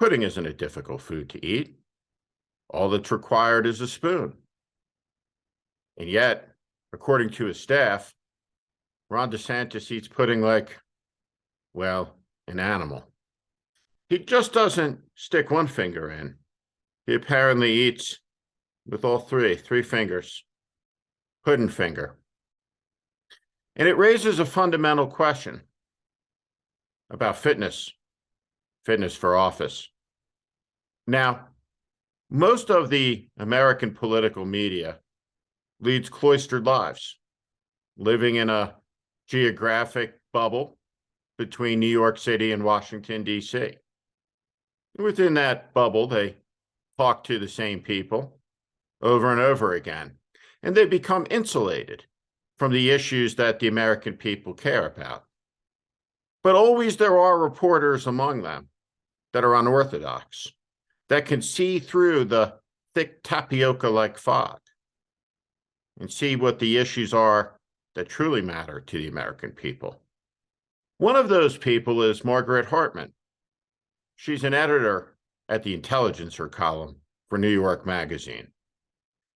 Pudding isn't a difficult food to eat. All that's required is a spoon. And yet, according to his staff, Ron DeSantis eats pudding like, well, an animal. He just doesn't stick one finger in. He apparently eats with all three fingers, puddin finger. And it raises a fundamental question about fitness for office. Now, most of the American political media leads cloistered lives, living in a geographic bubble between New York City and Washington, D.C. Within that bubble, they talk to the same people over and over again, and they become insulated from the issues that the American people care about. But always there are reporters among them that are unorthodox, that can see through the thick tapioca-like fog and see what the issues are that truly matter to the American people. One of those people is Margaret Hartman. She's an editor at the Intelligencer column for New York Magazine.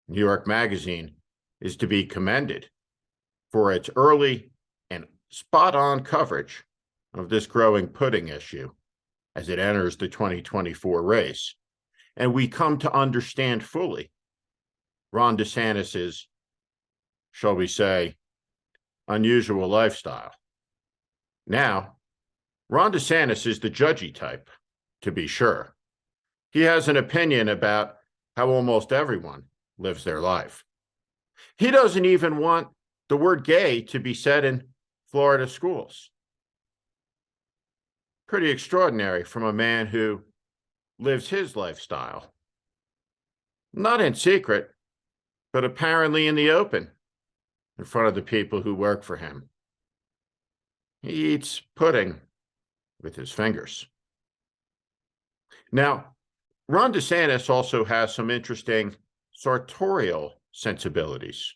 New York Magazine is to be commended for its early and spot-on coverage of this growing pudding issue as it enters the 2024 race. And we come to understand fully Ron DeSantis's, shall we say, unusual lifestyle. Now, Ron DeSantis is the judgy type, to be sure. He has an opinion about how almost everyone lives their life. He doesn't even want the word gay to be said in Florida schools. Pretty extraordinary from a man who lives his lifestyle. Not in secret, but apparently in the open, in front of the people who work for him. He eats pudding with his fingers. Now, Ron DeSantis also has some interesting sartorial sensibilities.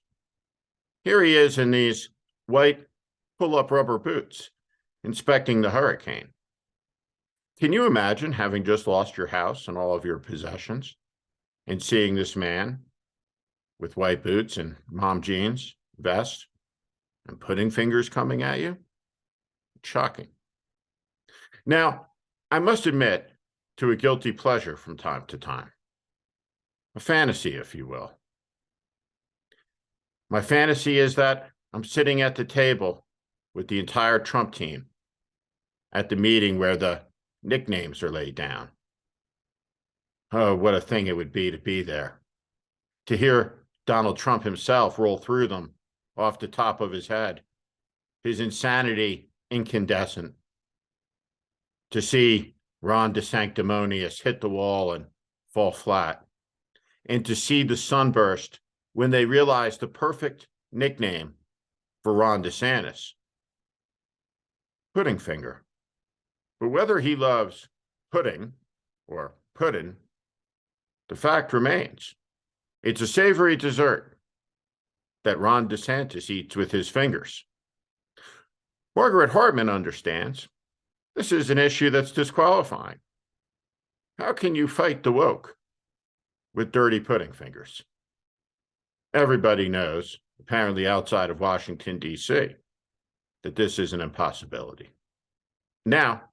Here he is in these white pull-up rubber boots, inspecting the hurricane. Can you imagine having just lost your house and all of your possessions and seeing this man with white boots and mom jeans, vest, and pudding fingers coming at you? Shocking. Now, I must admit to a guilty pleasure from time to time, a fantasy, if you will. My fantasy is that I'm sitting at the table with the entire Trump team at the meeting where the nicknames are laid down. Oh, what a thing it would be to be there, to hear Donald Trump himself roll through them off the top of his head, his insanity incandescent, to see Ron DeSanctimonious hit the wall and fall flat, and to see the sunburst when they realized the perfect nickname for Ron DeSantis, pudding finger. But whether he loves pudding or puddin, the fact remains, it's a savory dessert that Ron DeSantis eats with his fingers. Margaret Hartman understands this is an issue that's disqualifying. How can you fight the woke with dirty pudding fingers? Everybody knows, apparently outside of Washington, D.C., that this is an impossibility. Now,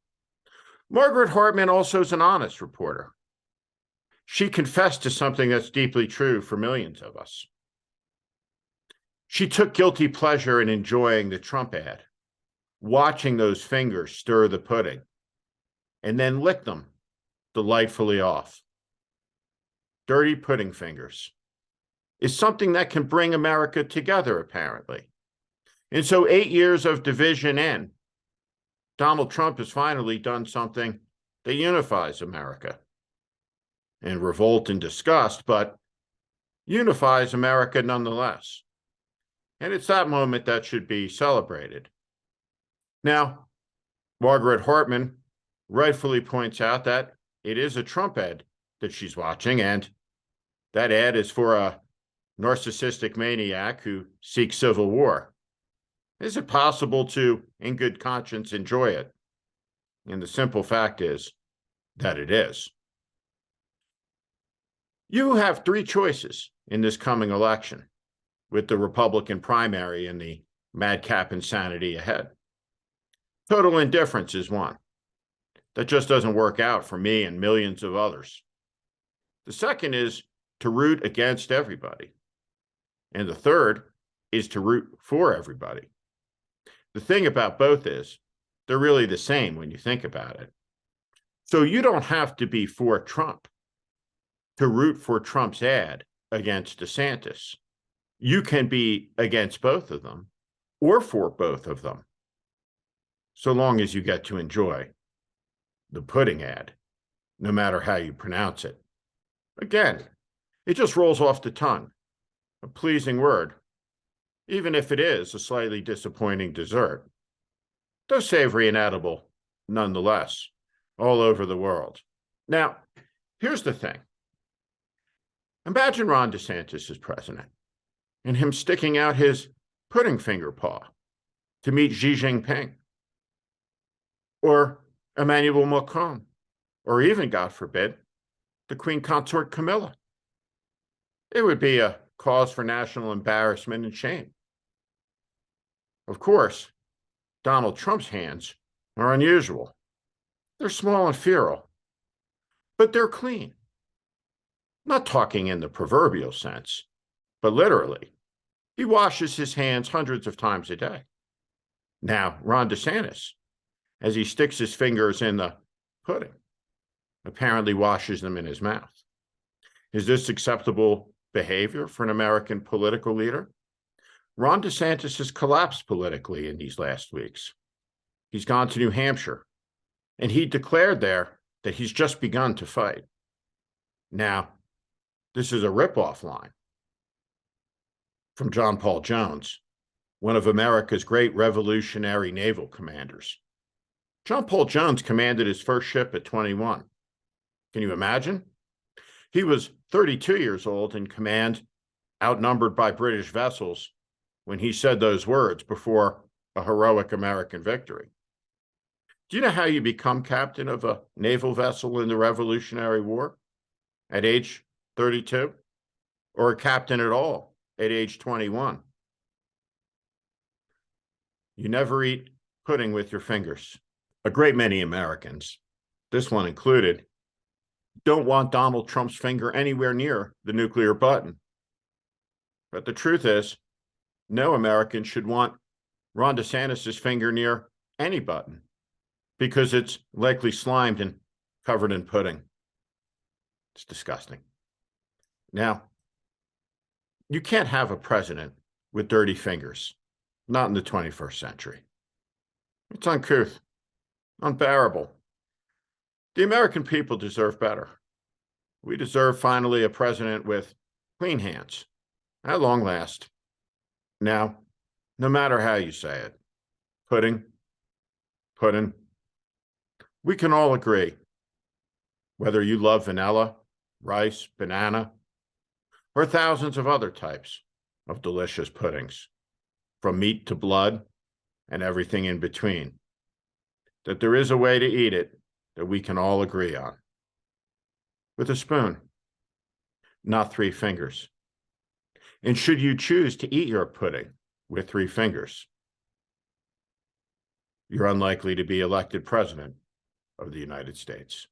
Margaret Hartman also is an honest reporter. She confessed to something that's deeply true for millions of us. She took guilty pleasure in enjoying the Trump ad, watching those fingers stir the pudding, and then lick them delightfully off. Dirty pudding fingers is something that can bring America together, apparently. And so 8 years of division in, Donald Trump has finally done something that unifies America. In revolt and disgust, but unifies America nonetheless. And it's that moment that should be celebrated. Now, Margaret Hartman rightfully points out that it is a Trump ad that she's watching, and that ad is for a narcissistic maniac who seeks civil war. Is it possible to, in good conscience, enjoy it? And the simple fact is, that it is. You have three choices in this coming election, with the Republican primary and the madcap insanity ahead. Total indifference is one. That just doesn't work out for me and millions of others. The second is to root against everybody. And the third is to root for everybody. The thing about both is they're really the same when you think about it. So you don't have to be for Trump to root for Trump's ad against DeSantis. You can be against both of them or for both of them, so long as you get to enjoy the pudding ad, no matter how you pronounce it. Again, it just rolls off the tongue, a pleasing word, even if it is a slightly disappointing dessert, though savory and edible nonetheless, all over the world. Now, here's the thing. Imagine Ron DeSantis as president and him sticking out his pudding finger paw to meet Xi Jinping or Emmanuel Macron, or even, God forbid, the Queen Consort Camilla. It would be a cause for national embarrassment and shame. Of course, Donald Trump's hands are unusual. They're small and feral, but they're clean. Not talking in the proverbial sense, but literally. He washes his hands hundreds of times a day. Now, Ron DeSantis, as he sticks his fingers in the pudding, apparently washes them in his mouth. Is this acceptable behavior for an American political leader? Ron DeSantis has collapsed politically in these last weeks. He's gone to New Hampshire, and he declared there that he's just begun to fight. Now, this is a ripoff line from John Paul Jones, one of America's great revolutionary naval commanders. John Paul Jones commanded his first ship at 21. Can you imagine? He was 32 years old in command, outnumbered by British vessels, when he said those words before a heroic American victory. Do you know how you become captain of a naval vessel in the Revolutionary War? At age 32? Or a captain at all at age 21? You never eat pudding with your fingers. A great many Americans, this one included, don't want Donald Trump's finger anywhere near the nuclear button. But the truth is, no American should want Ron DeSantis' finger near any button, because it's likely slimed and covered in pudding. It's disgusting. Now, you can't have a president with dirty fingers, not in the 21st century. It's uncouth, unbearable. The American people deserve better. We deserve finally a president with clean hands, at long last. Now, no matter how you say it, pudding, we can all agree, whether you love vanilla, rice, banana, or thousands of other types of delicious puddings, from meat to blood and everything in between, that there is a way to eat it that we can all agree on. With a spoon, not 3 fingers. And should you choose to eat your pudding with 3 fingers, you're unlikely to be elected president of the United States.